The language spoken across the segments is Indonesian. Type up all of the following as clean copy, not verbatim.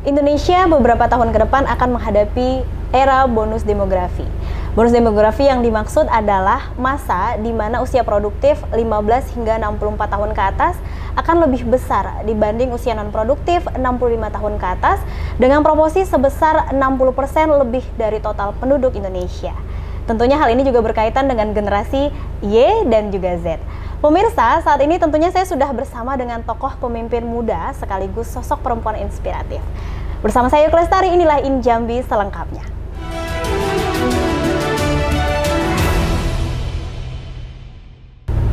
Indonesia beberapa tahun ke depan akan menghadapi era bonus demografi. Bonus demografi yang dimaksud adalah masa di mana usia produktif 15 hingga 64 tahun ke atas akan lebih besar dibanding usia non-produktif 65 tahun ke atas dengan proporsi sebesar 60% lebih dari total penduduk Indonesia. Tentunya hal ini juga berkaitan dengan generasi Y dan juga Z. Pemirsa, saat ini tentunya saya sudah bersama dengan tokoh pemimpin muda sekaligus sosok perempuan inspiratif. Bersama saya Yuke Lestari, inilah Injambi selengkapnya.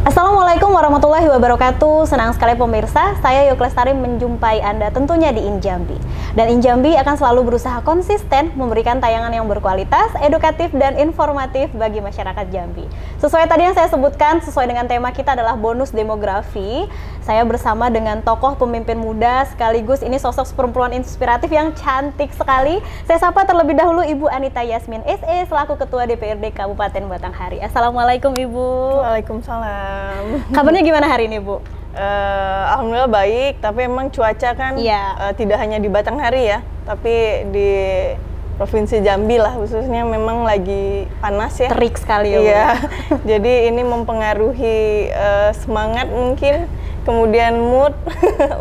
Assalamualaikum warahmatullahi wabarakatuh. Senang sekali pemirsa, saya Yuke Lestari menjumpai Anda tentunya di Injambi. Dan Injambi akan selalu berusaha konsisten memberikan tayangan yang berkualitas, edukatif, dan informatif bagi masyarakat Jambi. Sesuai tadi yang saya sebutkan, sesuai dengan tema kita adalah bonus demografi. Saya bersama dengan tokoh pemimpin muda sekaligus ini sosok perempuan inspiratif yang cantik sekali. Saya sapa terlebih dahulu Ibu Anita Yasmin SE selaku Ketua DPRD Kabupaten Batanghari. Assalamualaikum Ibu. Waalaikumsalam. Kabarnya gimana hari ini Bu? Alhamdulillah baik, tapi emang cuaca kan tidak hanya di Batanghari ya, tapi di Provinsi Jambi lah khususnya memang lagi panas ya. Terik sekali ya. Iya. Jadi ini mempengaruhi semangat mungkin, kemudian mood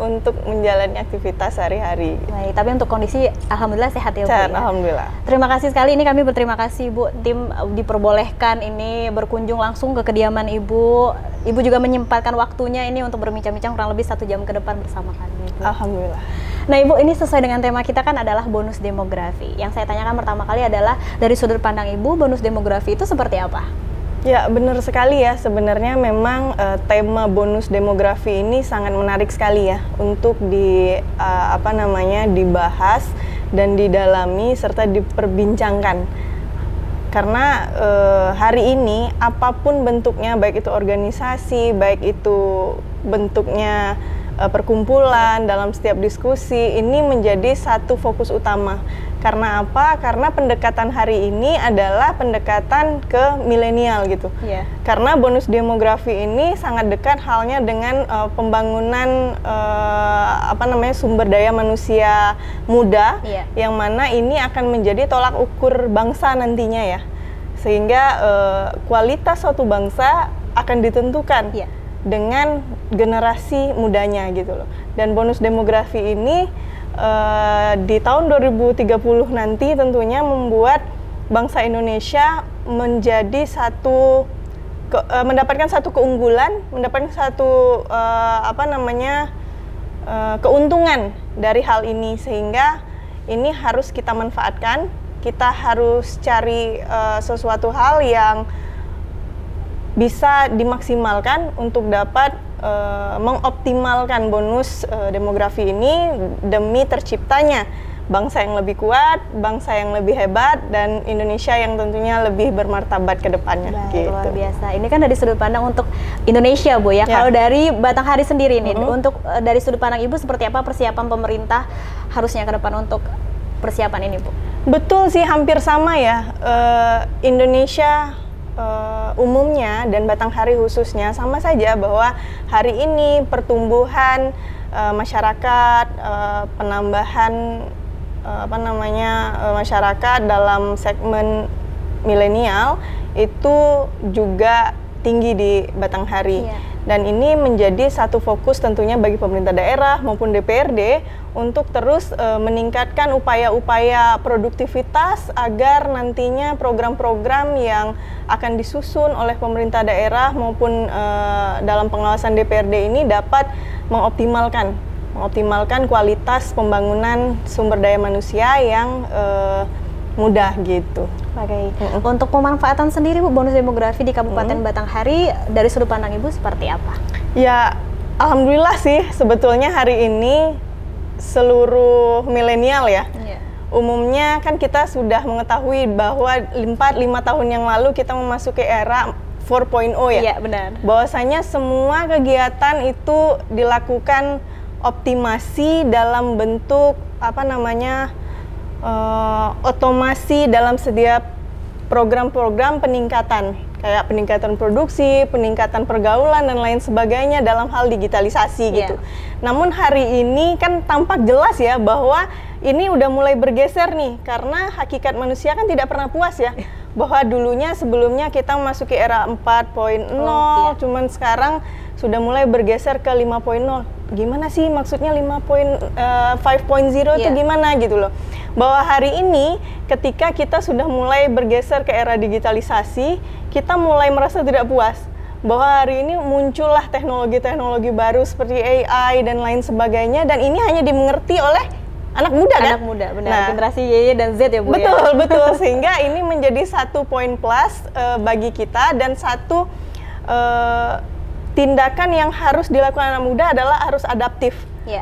untuk menjalani aktivitas sehari-hari. Baik, tapi untuk kondisi alhamdulillah sehat ya Bu. Sehat, alhamdulillah. Terima kasih sekali, ini kami berterima kasih Bu, tim diperbolehkan ini berkunjung langsung ke kediaman Ibu. Ibu juga menyempatkan waktunya ini untuk berbincang-bincang kurang lebih 1 jam ke depan bersama kami Ibu. Alhamdulillah. Nah Ibu, ini sesuai dengan tema kita kan adalah bonus demografi. Yang saya tanyakan pertama kali adalah dari sudut pandang Ibu, bonus demografi itu seperti apa? Ya, benar sekali ya. Sebenarnya memang tema bonus demografi ini sangat menarik sekali ya untuk dibahas dan didalami serta diperbincangkan. Karena hari ini apapun bentuknya, baik itu organisasi, baik itu bentuknya perkumpulan dalam setiap diskusi, ini menjadi satu fokus utama. Karena apa? Karena pendekatan hari ini adalah pendekatan ke milenial gitu. Yeah. Karena bonus demografi ini sangat dekat halnya dengan pembangunan sumber daya manusia muda, yang mana ini akan menjadi tolak ukur bangsa nantinya ya. Sehingga kualitas suatu bangsa akan ditentukan dengan generasi mudanya gitu loh. Dan bonus demografi ini di tahun 2030 nanti tentunya membuat bangsa Indonesia menjadi mendapatkan satu keunggulan, mendapatkan satu keuntungan dari hal ini, sehingga ini harus kita manfaatkan. Kita harus cari sesuatu hal yang bisa dimaksimalkan untuk dapat mengoptimalkan bonus demografi ini demi terciptanya bangsa yang lebih kuat, bangsa yang lebih hebat, dan Indonesia yang tentunya lebih bermartabat ke depannya. Gitu. Luar biasa. Ini kan dari sudut pandang untuk Indonesia Bu ya. Kalau dari Batanghari sendiri nih, untuk dari sudut pandang Ibu seperti apa persiapan pemerintah harusnya ke depan untuk persiapan ini Bu? Betul sih, hampir sama ya. Indonesia umumnya dan Batanghari khususnya sama saja bahwa hari ini pertumbuhan masyarakat, penambahan masyarakat dalam segmen milenial itu juga tinggi di Batanghari. Dan ini menjadi satu fokus tentunya bagi pemerintah daerah maupun DPRD untuk terus meningkatkan upaya-upaya produktivitas agar nantinya program-program yang akan disusun oleh pemerintah daerah maupun dalam pengawasan DPRD ini dapat mengoptimalkan kualitas pembangunan sumber daya manusia yang mudah gitu. Baik. Untuk pemanfaatan sendiri Bu, bonus demografi di Kabupaten Batanghari dari sudut pandang Ibu seperti apa? Ya, alhamdulillah sih sebetulnya hari ini seluruh milenial ya. Umumnya kan kita sudah mengetahui bahwa 5 tahun yang lalu kita memasuki era 4.0 ya. Iya, benar. Bahwasanya semua kegiatan itu dilakukan optimasi dalam bentuk otomasi dalam setiap program-program peningkatan, kayak peningkatan produksi, peningkatan pergaulan dan lain sebagainya dalam hal digitalisasi gitu. Namun hari ini kan tampak jelas ya bahwa ini udah mulai bergeser nih, karena hakikat manusia kan tidak pernah puas ya. Bahwa dulunya sebelumnya kita memasuki era 4.0, cuman sekarang sudah mulai bergeser ke 5.0. Gimana sih maksudnya 5.0 itu gimana gitu loh. Bahwa hari ini ketika kita sudah mulai bergeser ke era digitalisasi, kita mulai merasa tidak puas. Bahwa hari ini muncullah teknologi-teknologi baru seperti AI dan lain sebagainya, dan ini hanya dimengerti oleh anak muda kan? Anak muda, benar. Generasi Y dan Z ya Bu betul, ya? Betul, sehingga ini menjadi satu poin plus bagi kita, dan satu tindakan yang harus dilakukan anak muda adalah harus adaptif.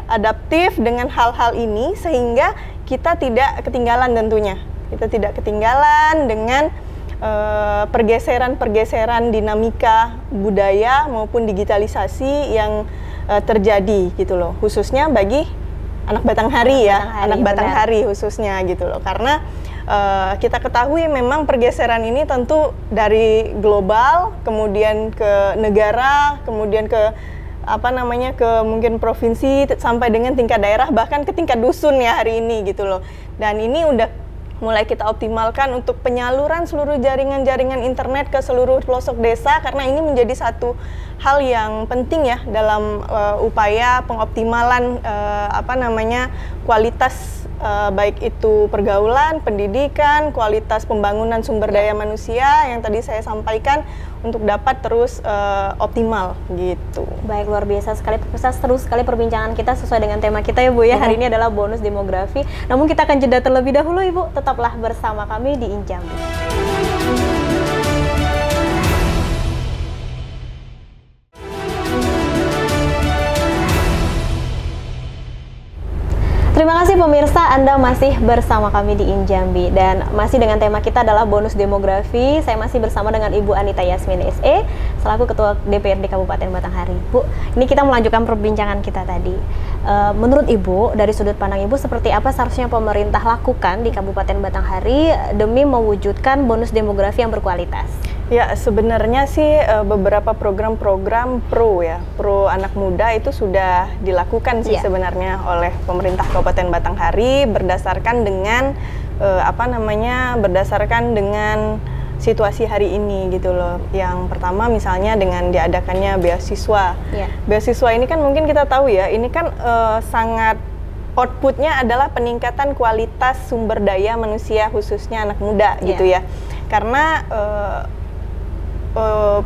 Adaptif dengan hal-hal ini sehingga kita tidak ketinggalan tentunya. Kita tidak ketinggalan dengan pergeseran-pergeseran dinamika budaya maupun digitalisasi yang terjadi gitu loh. Khususnya bagi anak Batanghari anak Batanghari khususnya gitu loh. Karena kita ketahui memang pergeseran ini tentu dari global, kemudian ke negara, kemudian ke ke mungkin provinsi, sampai dengan tingkat daerah, bahkan ke tingkat dusun ya hari ini gitu loh. Dan ini udah mulai kita optimalkan untuk penyaluran seluruh jaringan-jaringan internet ke seluruh pelosok desa, karena ini menjadi satu hal yang penting ya dalam upaya pengoptimalan kualitas baik itu pergaulan, pendidikan, kualitas pembangunan sumber daya manusia yang tadi saya sampaikan untuk dapat terus optimal gitu. Baik, luar biasa sekali pemirsa, seru sekali perbincangan kita sesuai dengan tema kita ya Bu ya. Hari ini adalah bonus demografi. Namun kita akan jeda terlebih dahulu Ibu. Tetaplah bersama kami di Injambi. Terima kasih pemirsa, Anda masih bersama kami di Injambi, dan masih dengan tema kita adalah bonus demografi. Saya masih bersama dengan Ibu Anita Yasmin SE selaku Ketua DPRD Kabupaten Batanghari. Bu, ini kita melanjutkan perbincangan kita tadi. Menurut Ibu, dari sudut pandang Ibu, seperti apa seharusnya pemerintah lakukan di Kabupaten Batanghari demi mewujudkan bonus demografi yang berkualitas? Ya, sebenarnya sih beberapa program-program pro anak muda itu sudah dilakukan sih sebenarnya oleh pemerintah Kabupaten Batanghari berdasarkan dengan berdasarkan dengan situasi hari ini gitu loh. Yang pertama misalnya dengan diadakannya beasiswa. Beasiswa ini kan mungkin kita tahu ya, ini kan sangat outputnya adalah peningkatan kualitas sumber daya manusia khususnya anak muda gitu ya. Karena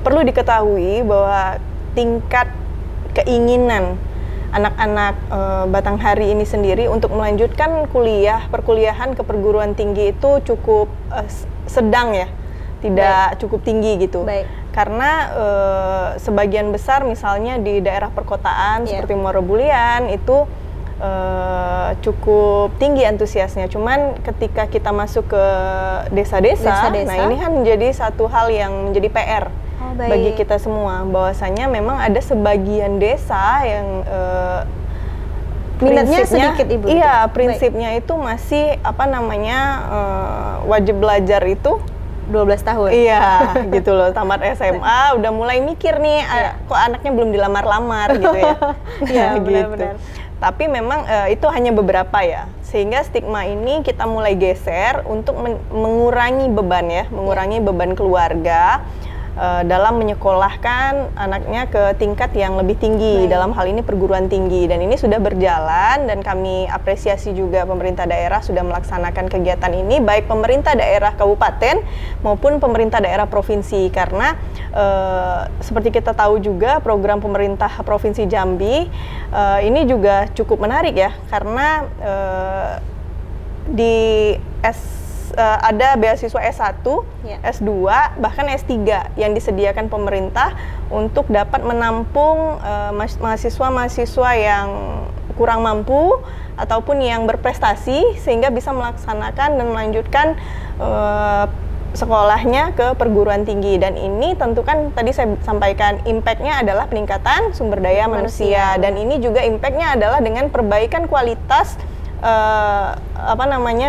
perlu diketahui bahwa tingkat keinginan anak-anak Batanghari ini sendiri untuk melanjutkan perkuliahan ke perguruan tinggi itu cukup sedang ya, tidak cukup tinggi gitu. Karena sebagian besar misalnya di daerah perkotaan seperti Muara Bulian itu cukup tinggi antusiasnya. Cuman ketika kita masuk ke desa-desa, nah ini kan menjadi satu hal yang menjadi PR bagi kita semua. Bahwasanya memang ada sebagian desa yang minatnya sedikit Ibu. Iya, prinsipnya itu masih wajib belajar itu 12 tahun. Iya, gitu loh. Tamat SMA udah mulai mikir nih, kok anaknya belum dilamar-lamar gitu ya. Iya, gitu. Benar-benar. Tapi memang itu hanya beberapa ya, sehingga stigma ini kita mulai geser untuk mengurangi beban ya, mengurangi beban keluarga dalam menyekolahkan anaknya ke tingkat yang lebih tinggi, dalam hal ini perguruan tinggi. Dan ini sudah berjalan, dan kami apresiasi juga pemerintah daerah sudah melaksanakan kegiatan ini, baik pemerintah daerah kabupaten maupun pemerintah daerah provinsi. Karena seperti kita tahu juga program pemerintah Provinsi Jambi ini juga cukup menarik ya, karena ada beasiswa S1, S2, bahkan S3 yang disediakan pemerintah untuk dapat menampung mahasiswa-mahasiswa yang kurang mampu ataupun yang berprestasi, sehingga bisa melaksanakan dan melanjutkan sekolahnya ke perguruan tinggi. Dan ini tentu kan tadi saya sampaikan, impact-nya adalah peningkatan sumber daya manusia. Dan ini juga impact-nya adalah dengan perbaikan kualitas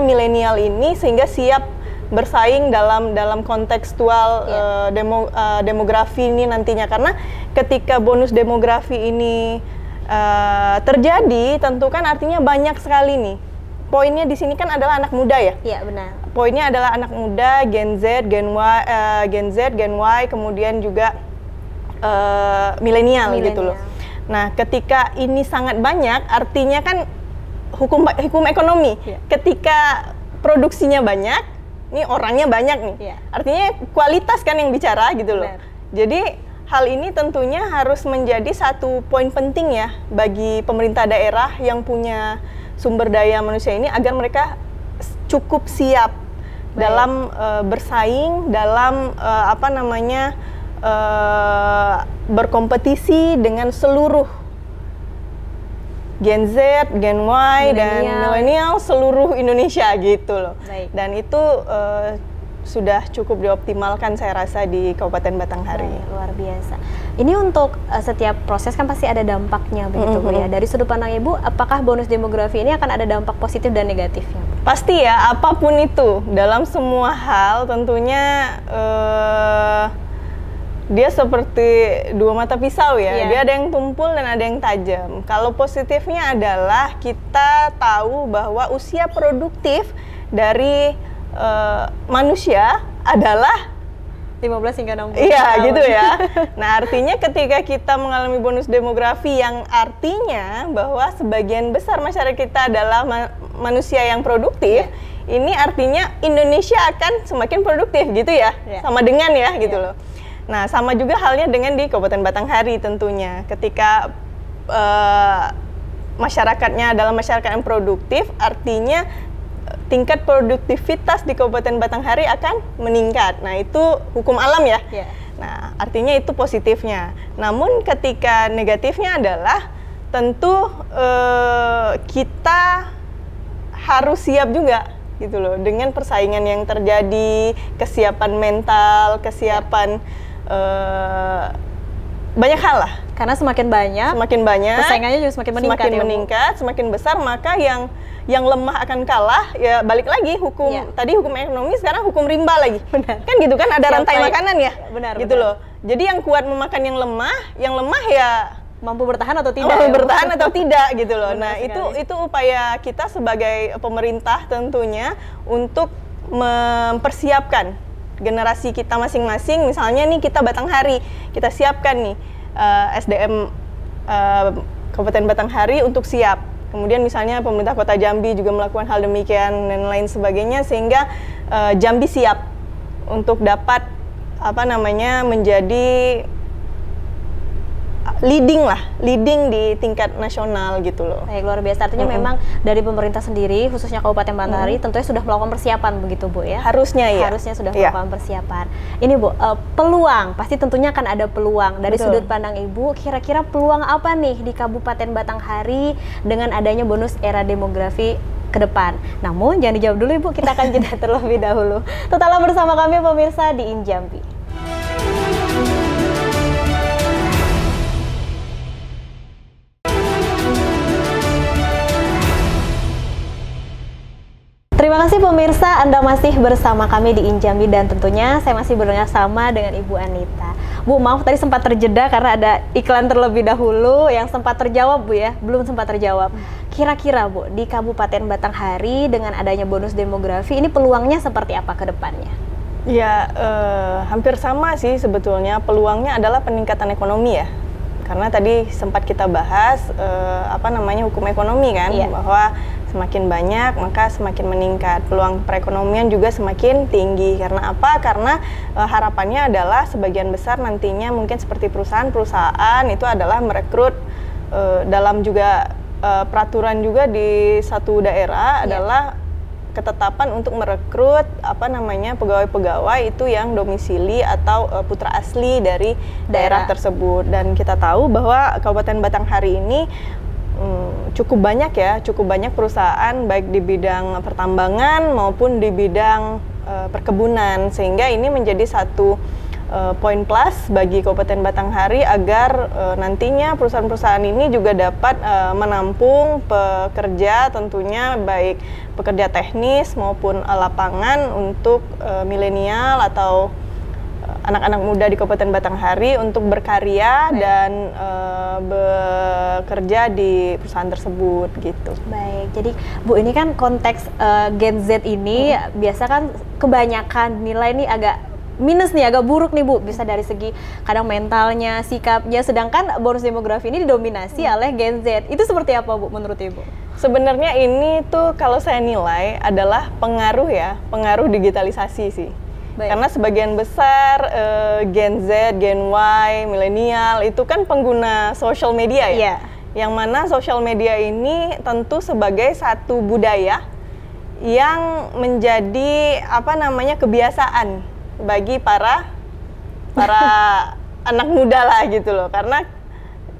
milenial ini, sehingga siap bersaing dalam kontekstual demografi ini nantinya. Karena ketika bonus demografi ini terjadi, tentu kan artinya banyak sekali nih poinnya di sini kan adalah anak muda ya. Iya, benar. Poinnya adalah anak muda, Gen Z, Gen Y, kemudian juga milenial gitu loh. Nah, ketika ini sangat banyak, artinya kan hukum ekonomi. Iya. Ketika produksinya banyak, ini orangnya banyak nih. Iya. Artinya kualitas kan yang bicara gitu loh. Benar. Jadi hal ini tentunya harus menjadi satu poin penting ya bagi pemerintah daerah yang punya sumber daya manusia ini agar mereka cukup siap dalam bersaing, dalam berkompetisi dengan seluruh Gen Z, Gen Y, dan milenial seluruh Indonesia gitu loh. Baik. Dan itu sudah cukup dioptimalkan saya rasa di Kabupaten Batanghari. Luar biasa. Ini untuk setiap proses kan pasti ada dampaknya begitu Bu ya. Dari sudut pandang Ibu, apakah bonus demografi ini akan ada dampak positif dan negatifnya? Pasti ya, apapun itu dalam semua hal tentunya dia seperti dua mata pisau ya. Iya. Dia ada yang tumpul dan ada yang tajam. Kalau positifnya adalah kita tahu bahwa usia produktif dari manusia adalah 15 hingga 60 iya tahun. gitu ya. Nah, artinya ketika kita mengalami bonus demografi yang artinya bahwa sebagian besar masyarakat kita adalah manusia yang produktif, ini artinya Indonesia akan semakin produktif gitu ya. Sama dengan ya gitu loh. Nah, sama juga halnya dengan di Kabupaten Batanghari tentunya. Ketika masyarakatnya adalah masyarakat yang produktif, artinya tingkat produktivitas di Kabupaten Batanghari akan meningkat. Nah, itu hukum alam ya. Nah, artinya itu positifnya. Namun ketika negatifnya adalah tentu kita harus siap juga gitu loh dengan persaingan yang terjadi, kesiapan mental, kesiapan banyak hal lah. Karena semakin banyak persaingannya juga semakin meningkat, semakin besar, maka yang lemah akan kalah. Ya balik lagi tadi hukum ekonomi, sekarang hukum rimba lagi. Benar. Kan gitu kan, ada rantai makanan ya. Benar, gitu loh. Jadi yang kuat memakan yang lemah ya mampu bertahan atau tidak. Gitu loh. Nah, itu upaya kita sebagai pemerintah tentunya untuk mempersiapkan generasi kita masing-masing. Misalnya nih kita Batanghari, kita siapkan nih SDM Kabupaten Batanghari untuk siap. Kemudian misalnya pemerintah Kota Jambi juga melakukan hal demikian dan lain sebagainya, sehingga Jambi siap untuk dapat menjadi leading di tingkat nasional gitu loh. Baik, luar biasa. Artinya memang dari pemerintah sendiri, khususnya Kabupaten Batanghari, tentunya sudah melakukan persiapan begitu Bu ya? Harusnya ya. Harusnya sudah melakukan persiapan. Ini Bu, peluang, pasti tentunya akan ada peluang. Dari sudut pandang Ibu, kira-kira peluang apa nih di Kabupaten Batanghari dengan adanya bonus era demografi ke depan? Namun jangan dijawab dulu Ibu, kita akan jeda terlebih dahulu. Tetaplah bersama kami pemirsa di Injambi. Terima kasih pemirsa, Anda masih bersama kami di Injambi dan tentunya saya masih bersama dengan Ibu Anita. Bu, maaf tadi sempat terjeda karena ada iklan terlebih dahulu yang sempat terjawab Bu ya, belum sempat terjawab. Kira-kira Bu, di Kabupaten Batanghari dengan adanya bonus demografi ini peluangnya seperti apa ke depannya? Ya, hampir sama sih sebetulnya. Peluangnya adalah peningkatan ekonomi ya. Karena tadi sempat kita bahas hukum ekonomi kan, bahwa semakin banyak maka semakin meningkat, peluang perekonomian juga semakin tinggi. Karena apa? Karena harapannya adalah sebagian besar nantinya mungkin seperti perusahaan-perusahaan itu adalah merekrut dalam juga peraturan juga di satu daerah adalah ketetapan untuk merekrut pegawai-pegawai itu yang domisili atau putra asli dari daerah tersebut. Dan kita tahu bahwa Kabupaten Batanghari ini cukup banyak perusahaan baik di bidang pertambangan maupun di bidang perkebunan, sehingga ini menjadi satu poin plus bagi Kabupaten Batanghari agar nantinya perusahaan-perusahaan ini juga dapat menampung pekerja, tentunya baik pekerja teknis maupun lapangan untuk milenial atau anak-anak muda di Kabupaten Batanghari untuk berkarya dan bekerja di perusahaan tersebut gitu. Baik, jadi Bu ini kan konteks Gen Z ini biasa kan kebanyakan nilai nih agak minus nih, agak buruk nih Bu, bisa dari segi kadang mentalnya, sikapnya, sedangkan bonus demografi ini didominasi oleh Gen Z. Itu seperti apa Bu menurut Ibu? Sebenarnya ini tuh kalau saya nilai adalah pengaruh digitalisasi sih. Baik. Karena sebagian besar Gen Z, Gen Y, milenial itu kan pengguna social media ya. Iya. Yang mana social media ini tentu sebagai satu budaya yang menjadi kebiasaan bagi para anak muda lah gitu loh. Karena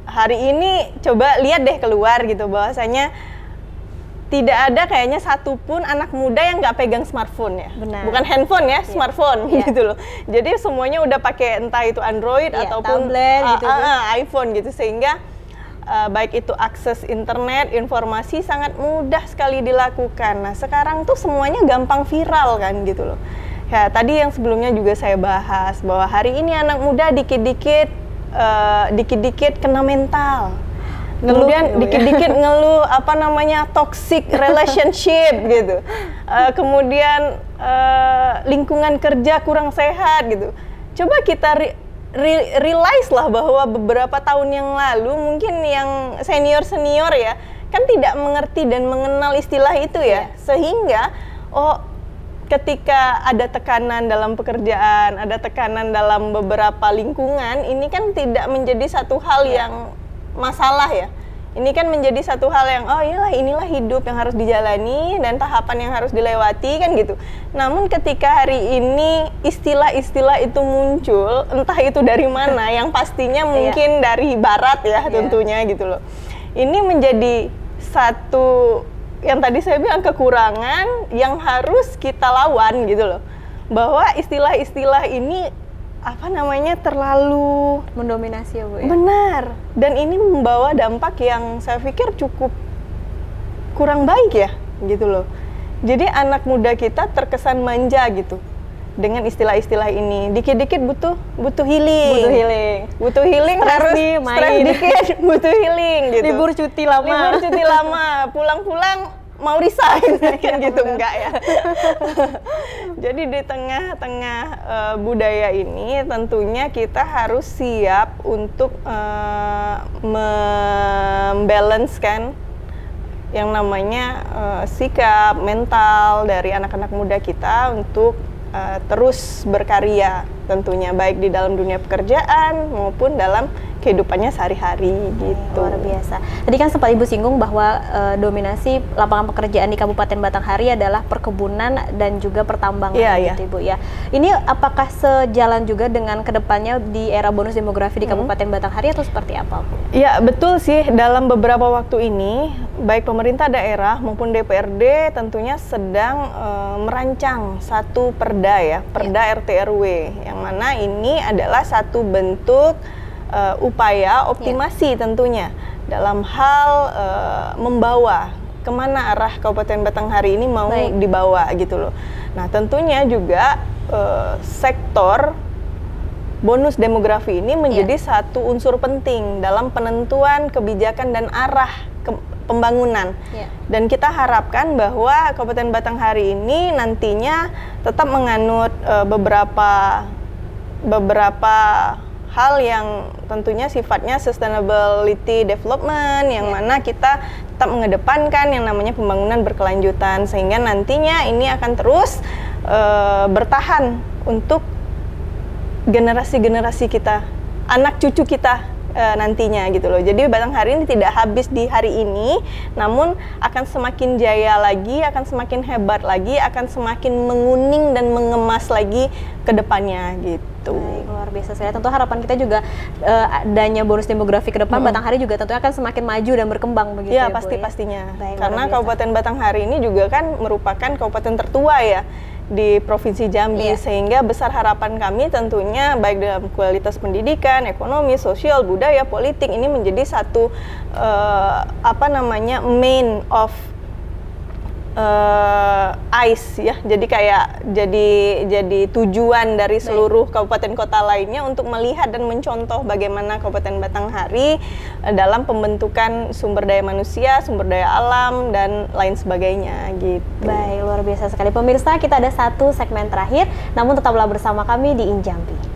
hari ini coba lihat deh keluar gitu bahwasanya tidak ada kayaknya satupun anak muda yang nggak pegang smartphone ya. Benar. Bukan handphone ya, smartphone Iya. gitu loh. Jadi semuanya udah pakai entah itu Android ataupun tablet gitu. iPhone gitu, sehingga baik itu akses internet, informasi sangat mudah sekali dilakukan. Nah sekarang tuh semuanya gampang viral kan gitu loh. Ya tadi yang sebelumnya juga saya bahas bahwa hari ini anak muda dikit-dikit kena mental. Kemudian dikit-dikit ngeluh toxic relationship gitu. Kemudian lingkungan kerja kurang sehat gitu. Coba kita realize lah bahwa beberapa tahun yang lalu mungkin yang senior ya kan tidak mengerti dan mengenal istilah itu ya. Sehingga ketika ada tekanan dalam pekerjaan, ada tekanan dalam beberapa lingkungan, ini kan tidak menjadi satu hal yang masalah ya. Ini kan menjadi satu hal yang inilah hidup yang harus dijalani dan tahapan yang harus dilewati kan gitu. Namun ketika hari ini istilah-istilah itu muncul, entah itu dari mana, yang pastinya mungkin dari barat ya tentunya gitu loh. Ini menjadi satu yang tadi saya bilang kekurangan yang harus kita lawan gitu loh. Bahwa istilah-istilah ini terlalu mendominasi ya Bu ya? Benar, dan ini membawa dampak yang saya pikir cukup kurang baik ya gitu loh. Jadi anak muda kita terkesan manja gitu dengan istilah-istilah ini. Dikit-dikit butuh healing. Butuh healing harus stres dikit, butuh healing gitu. Libur cuti lama. Pulang-pulang mau resign kan gitu, enggak ya. Jadi di tengah-tengah budaya ini tentunya kita harus siap untuk membalancekan yang namanya sikap mental dari anak-anak muda kita untuk terus berkarya tentunya, baik di dalam dunia pekerjaan maupun dalam kehidupannya sehari-hari gitu. Luar biasa. Tadi kan sempat Ibu singgung bahwa dominasi lapangan pekerjaan di Kabupaten Batanghari adalah perkebunan dan juga pertambangan gitu Ibu ya. Ini apakah sejalan juga dengan kedepannya di era bonus demografi di Kabupaten Batanghari atau seperti apa Bu? Ya betul sih, dalam beberapa waktu ini baik pemerintah daerah maupun DPRD tentunya sedang merancang satu perda RT RW, yang mana ini adalah satu bentuk upaya optimasi tentunya dalam hal membawa kemana arah Kabupaten Batanghari ini mau dibawa gitu loh. Nah tentunya juga sektor bonus demografi ini menjadi satu unsur penting dalam penentuan kebijakan dan arah pembangunan. Dan kita harapkan bahwa Kabupaten Batanghari ini nantinya tetap menganut beberapa hal yang tentunya sifatnya sustainability development, yang mana kita tetap mengedepankan yang namanya pembangunan berkelanjutan, sehingga nantinya ini akan terus bertahan untuk generasi-generasi kita, anak cucu kita nantinya gitu loh. Jadi Batanghari ini tidak habis di hari ini, namun akan semakin jaya lagi, akan semakin hebat lagi, akan semakin menguning dan mengemas lagi ke depannya gitu. Luar biasa sekali. Tentu harapan kita juga adanya bonus demografi ke depan Batanghari juga tentunya akan semakin maju dan berkembang begitu ya, pastinya. Karena Kabupaten Batanghari ini juga kan merupakan kabupaten tertua ya di Provinsi Jambi, sehingga besar harapan kami tentunya baik dalam kualitas pendidikan, ekonomi, sosial, budaya, politik ini menjadi satu main of ICE ya, jadi kayak jadi tujuan dari seluruh kabupaten kota lainnya untuk melihat dan mencontoh bagaimana Kabupaten Batanghari dalam pembentukan sumber daya manusia, sumber daya alam dan lain sebagainya gitu. Baik, luar biasa sekali pemirsa. Kita ada satu segmen terakhir, namun tetaplah bersama kami di Injambi.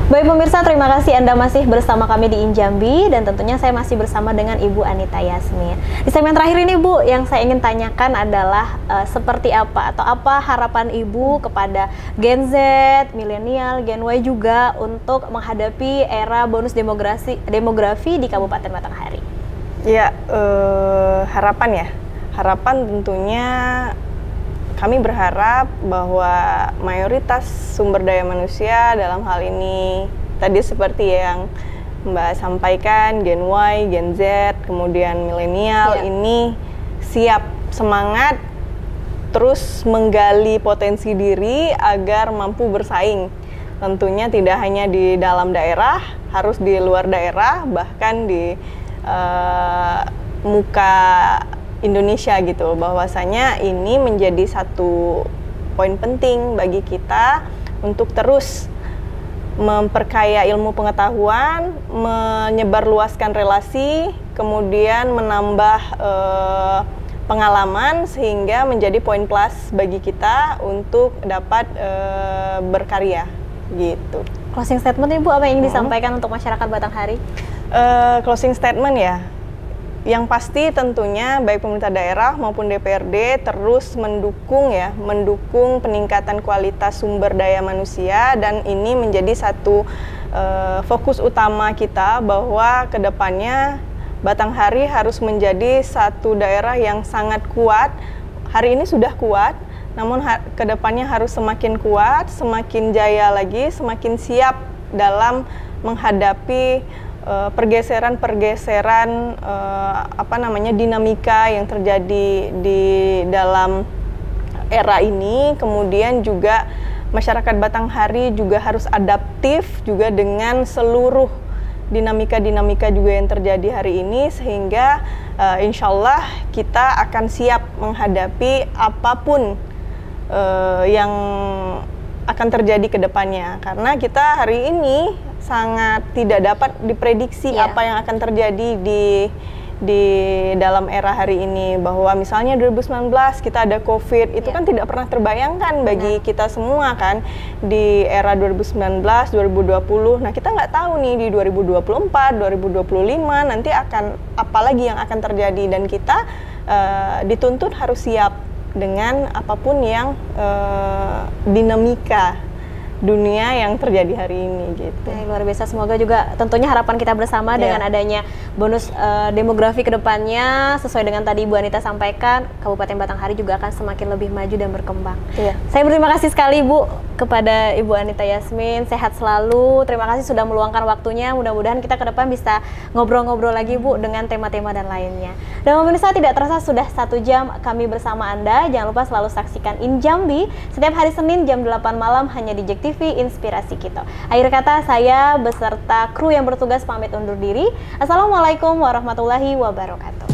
Baik pemirsa, terima kasih Anda masih bersama kami di Injambi dan tentunya saya masih bersama dengan Ibu Anita Yasmin. Di segmen terakhir ini Bu, yang saya ingin tanyakan adalah seperti apa atau apa harapan Ibu kepada Gen Z, milenial, Gen Y juga untuk menghadapi era bonus demografi di Kabupaten Batanghari. Ya, harapan tentunya kami berharap bahwa mayoritas sumber daya manusia dalam hal ini tadi seperti yang Mbak sampaikan, Gen Y, Gen Z, kemudian milenial ini siap, semangat, terus menggali potensi diri agar mampu bersaing. Tentunya tidak hanya di dalam daerah, harus di luar daerah, bahkan di muka Indonesia gitu, bahwasanya ini menjadi satu poin penting bagi kita untuk terus memperkaya ilmu pengetahuan, menyebarluaskan relasi, kemudian menambah pengalaman sehingga menjadi poin plus bagi kita untuk dapat berkarya gitu. Closing statement Ibu, apa yang ingin disampaikan untuk masyarakat Batanghari? Closing statement ya. Yang pasti tentunya baik pemerintah daerah maupun DPRD terus mendukung peningkatan kualitas sumber daya manusia, dan ini menjadi satu fokus utama kita bahwa kedepannya Batanghari harus menjadi satu daerah yang sangat kuat. Hari ini sudah kuat, namun kedepannya harus semakin kuat, semakin jaya lagi, semakin siap dalam menghadapi pergeseran dinamika yang terjadi di dalam era ini. Kemudian juga masyarakat Batanghari juga harus adaptif juga dengan seluruh dinamika juga yang terjadi hari ini, sehingga insya Allah kita akan siap menghadapi apapun yang akan terjadi ke depannya, karena kita hari ini sangat tidak dapat diprediksi apa yang akan terjadi di dalam era hari ini, bahwa misalnya 2019 kita ada COVID, itu kan tidak pernah terbayangkan bagi kita semua kan, di era 2019, 2020, nah kita nggak tahu nih di 2024, 2025 nanti akan apa lagi yang akan terjadi, dan kita dituntut harus siap dengan apapun yang dinamika dunia yang terjadi hari ini gitu. Luar biasa, semoga juga tentunya harapan kita bersama dengan adanya bonus demografi ke depannya sesuai dengan tadi Ibu Anita sampaikan, Kabupaten Batanghari juga akan semakin lebih maju dan berkembang. Saya berterima kasih sekali Bu kepada Ibu Anita Yasmin, sehat selalu. Terima kasih sudah meluangkan waktunya. Mudah-mudahan kita ke depan bisa ngobrol-ngobrol lagi Bu dengan tema-tema dan lainnya. Dan pemirsa, tidak terasa sudah 1 jam kami bersama Anda. Jangan lupa selalu saksikan Injambi setiap hari Senin jam 8 malam hanya di JEK TV, Inspirasi Kita. Akhir kata, saya beserta kru yang bertugas pamit undur diri. Assalamualaikum warahmatullahi wabarakatuh.